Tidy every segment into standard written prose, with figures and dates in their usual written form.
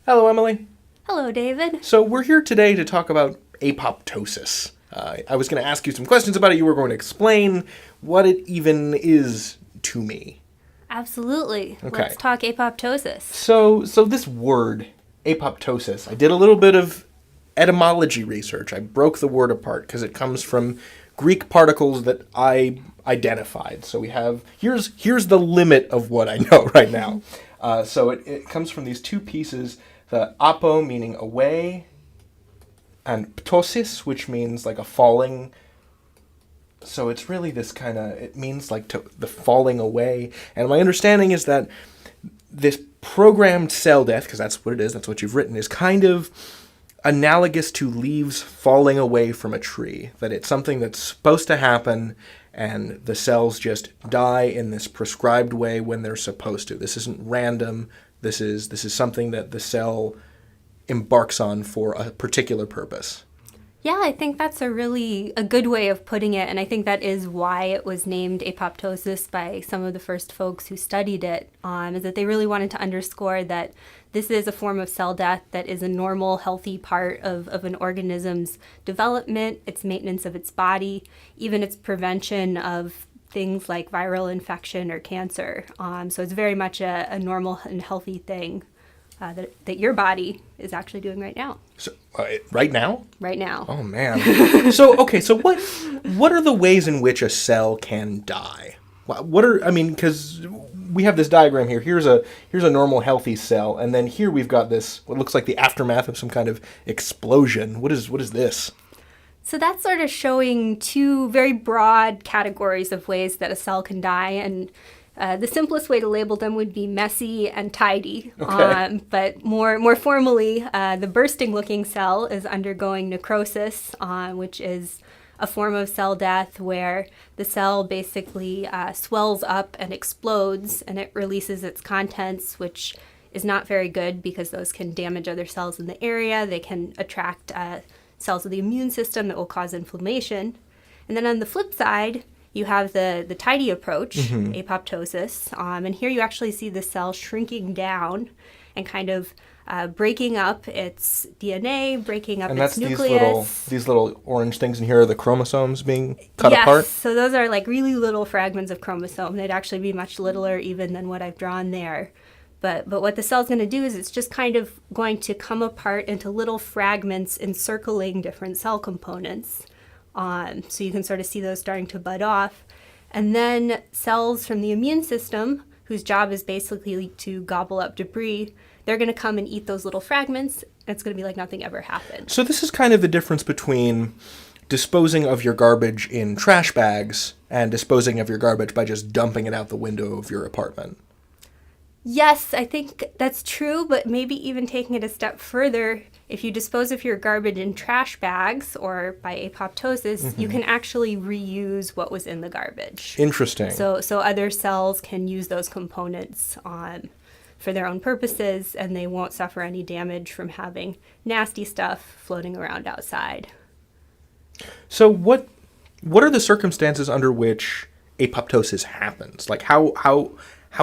Hello, Emily. Hello, David. So we're here today to talk about apoptosis. I was going to ask you some questions about it. You were going to explain what it even is to me. Absolutely. Okay. Let's talk apoptosis. So this word, apoptosis, I did a little bit of etymology research. I broke the word apart because it comes from Greek particles that I identified. So we have, here's the limit of what I know right now. So it comes from these two pieces, the apo meaning away, and ptosis, which means like a falling. So it's really this kind of, it means like the falling away. And my understanding is that this programmed cell death, because that's what it is, that's what you've written, is kind of analogous to leaves falling away from a tree. That it's something that's supposed to happen, and the cells just die in this prescribed way when they're supposed to. This isn't random. This is something that the cell embarks on for a particular purpose. Yeah, I think that's a good way of putting it, and I think that is why it was named apoptosis by some of the first folks who studied it, is that they really wanted to underscore that this is a form of cell death that is a normal, healthy part of an organism's development, its maintenance of its body, even its prevention of things like viral infection or cancer. So it's very much a normal and healthy thing that your body is actually doing right now. So right now? Right now. Oh man. So what are the ways in which a cell can die? Because we have this diagram here. Here's a normal healthy cell, and then here we've got this what looks like the aftermath of some kind of explosion. What is this? So that's sort of showing two very broad categories of ways that a cell can die, and the simplest way to label them would be messy and tidy. Okay. But more formally, the bursting-looking cell is undergoing necrosis, which is a form of cell death where the cell basically swells up and explodes, and it releases its contents, which is not very good because those can damage other cells in the area. They can attract cells of the immune system that will cause inflammation. And then on the flip side, you have the tidy approach, apoptosis, and here you actually see the cell shrinking down and kind of breaking up its DNA, breaking up And its that's nucleus. these little orange things in here are the chromosomes being cut apart? Yes, so those are like really little fragments of chromosome. They'd actually be much littler even than what I've drawn there. But what the cell's going to do is it's just kind of going to come apart into little fragments encircling different cell components. So you can sort of see those starting to bud off. And then cells from the immune system, whose job is basically to gobble up debris, they're going to come and eat those little fragments, and it's going to be like nothing ever happened. So this is kind of the difference between disposing of your garbage in trash bags and disposing of your garbage by just dumping it out the window of your apartment. Yes, I think that's true, but maybe even taking it a step further, if you dispose of your garbage in trash bags or by apoptosis, you can actually reuse what was in the garbage. Interesting. So other cells can use those components for their own purposes, and they won't suffer any damage from having nasty stuff floating around outside. So what are the circumstances under which apoptosis happens? Like how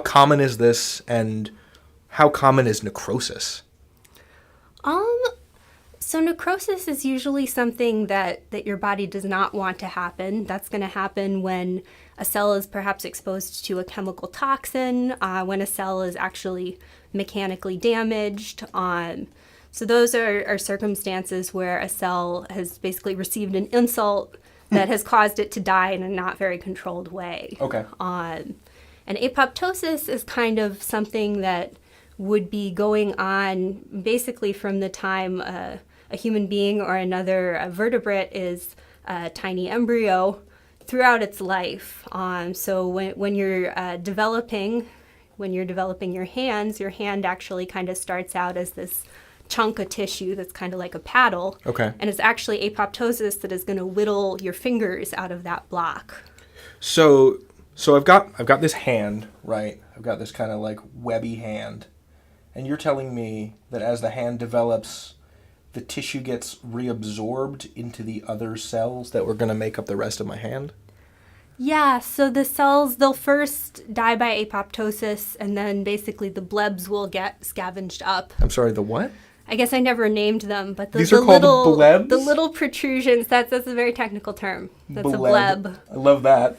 common is this, and how common is necrosis? So necrosis is usually something that your body does not want to happen. That's going to happen when a cell is perhaps exposed to a chemical toxin, when a cell is actually mechanically damaged. So those are circumstances where a cell has basically received an insult that has caused it to die in a not very controlled way. Okay. And apoptosis is kind of something that would be going on basically from the time a human being or another vertebrate is a tiny embryo throughout its life. So when you're developing your hands, your hand actually kind of starts out as this chunk of tissue that's kind of like a paddle. Okay. And it's actually apoptosis that is going to whittle your fingers out of that block. So I've got this hand, right? I've got this kind of like webby hand. And you're telling me that as the hand develops, the tissue gets reabsorbed into the other cells that were going to make up the rest of my hand? Yeah, so the cells, they'll first die by apoptosis, and then basically the blebs will get scavenged up. I'm sorry, the what? I guess I never named them, but These are called blebs? the little protrusions, that's a very technical term. That's a bleb. I love that.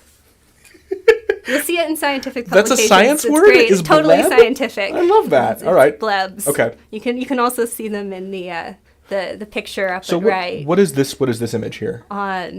You'll see it in scientific That's publications. a science it's word? Great. Is It's totally bleb? scientific. I love that. It's All right. Blebs. Okay. You can also see them in the picture up So at right. what is this that's here?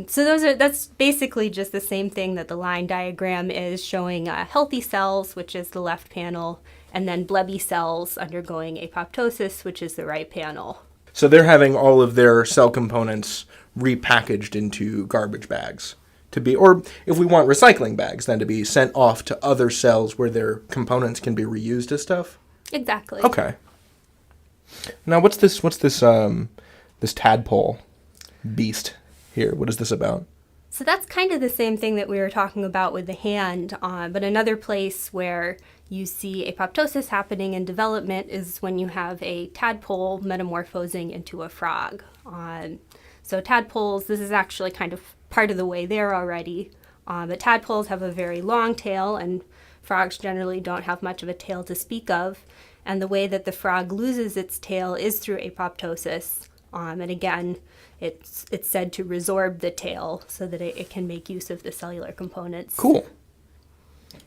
So that's basically just the same thing that the line diagram is, showing healthy cells, which is the left panel, and then blebby cells undergoing apoptosis, which is the right panel. So they're having all of their cell components repackaged into garbage bags to be, or if we want recycling bags, then to be sent off to other cells where their components can be reused as stuff? Exactly. Okay. Now what's this tadpole beast here? What is this about? So that's kind of the same thing that we were talking about with the hand, but another place where you see apoptosis happening in development is when you have a tadpole metamorphosing into a frog. So tadpoles, this is actually kind of part of the way there already, but tadpoles have a very long tail, and frogs generally don't have much of a tail to speak of. And the way that the frog loses its tail is through apoptosis. And again, it's said to resorb the tail so that it can make use of the cellular components. Cool.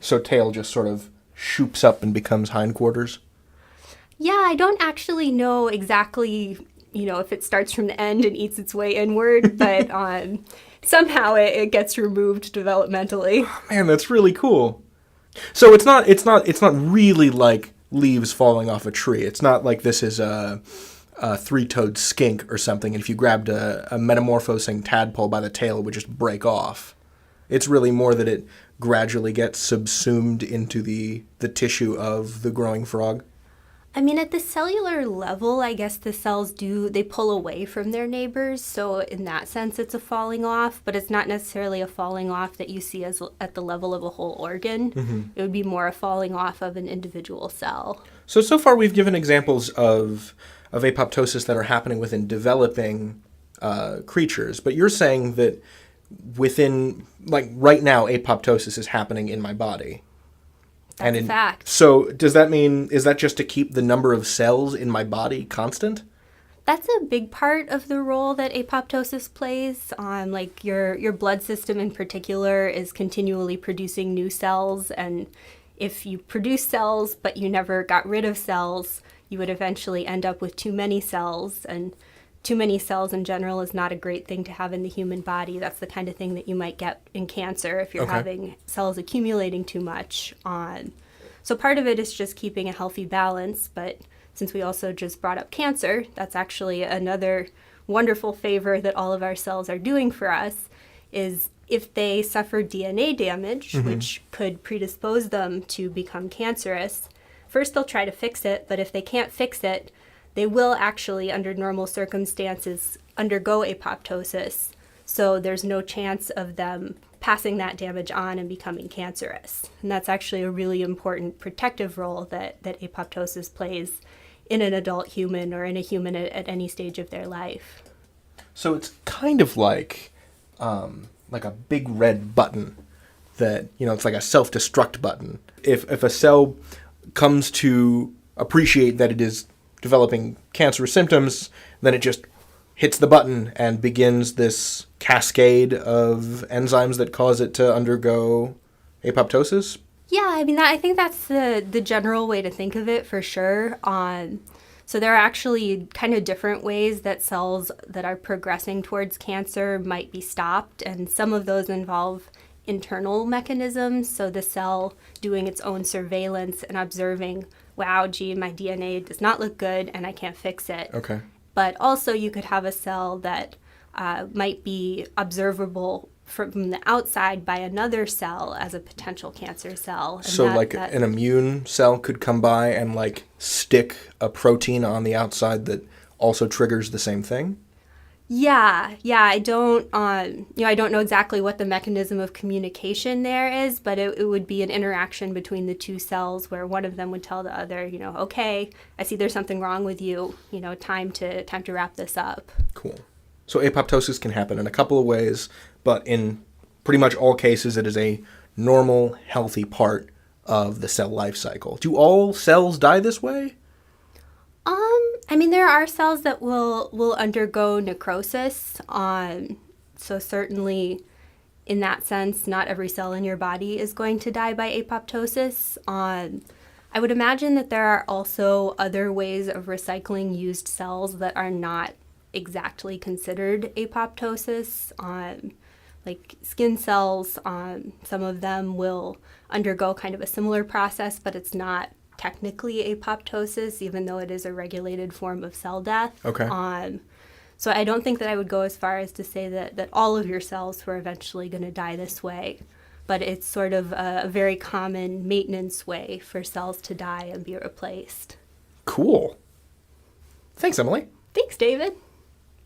So tail just sort of shoops up and becomes hindquarters? Yeah, I don't actually know exactly, if it starts from the end and eats its way inward, but somehow it gets removed developmentally. Man, that's really cool. So it's not really like leaves falling off a tree. It's not like this is a three-toed skink or something, and if you grabbed a metamorphosing tadpole by the tail, it would just break off. It's really more that it gradually gets subsumed into the tissue of the growing frog. I mean, at the cellular level, I guess the cells they pull away from their neighbors, so in that sense it's a falling off, but it's not necessarily a falling off that you see as at the level of a whole organ. Mm-hmm. It would be more a falling off of an individual cell. So far we've given examples of apoptosis that are happening within developing creatures, but you're saying that within, like right now, apoptosis is happening in my body. That's a fact. So does that mean, is that just to keep the number of cells in my body constant? That's a big part of the role that apoptosis plays. Like your blood system in particular is continually producing new cells, and if you produce cells but you never got rid of cells, you would eventually end up with too many cells, and too many cells in general is not a great thing to have in the human body. That's the kind of thing that you might get in cancer if you're having cells accumulating too much. So part of it is just keeping a healthy balance, but since we also just brought up cancer, that's actually another wonderful favor that all of our cells are doing for us, is if they suffer DNA damage, mm-hmm. which could predispose them to become cancerous, first they'll try to fix it, but if they can't fix it, they will actually, under normal circumstances, undergo apoptosis. So there's no chance of them passing that damage on and becoming cancerous. And that's actually a really important protective role that apoptosis plays in an adult human or in a human at any stage of their life. So it's kind of like a big red button that, it's like a self-destruct button. If a cell comes to appreciate that it is developing cancerous symptoms, then it just hits the button and begins this cascade of enzymes that cause it to undergo apoptosis? Yeah, I mean, I think that's the general way to think of it for sure. So there are actually kind of different ways that cells that are progressing towards cancer might be stopped, and some of those involve internal mechanisms, so the cell doing its own surveillance and observing, wow, gee, my DNA does not look good and I can't fix it. Okay. But also you could have a cell that might be observable from the outside by another cell as a potential cancer cell. And so an immune cell could come by and stick a protein on the outside that also triggers the same thing? Yeah. I don't know exactly what the mechanism of communication there is, but it would be an interaction between the two cells where one of them would tell the other, okay, I see there's something wrong with you, time to wrap this up. Cool. So apoptosis can happen in a couple of ways, but in pretty much all cases, it is a normal, healthy part of the cell life cycle. Do all cells die this way? I mean, there are cells that will undergo necrosis. So certainly, in that sense, not every cell in your body is going to die by apoptosis. I would imagine that there are also other ways of recycling used cells that are not exactly considered apoptosis. Like skin cells, some of them will undergo kind of a similar process, but it's not technically apoptosis, even though it is a regulated form of cell death. Okay. So I don't think that I would go as far as to say that all of your cells were eventually going to die this way, but it's sort of a very common maintenance way for cells to die and be replaced. Cool. Thanks, Emily. Thanks, David.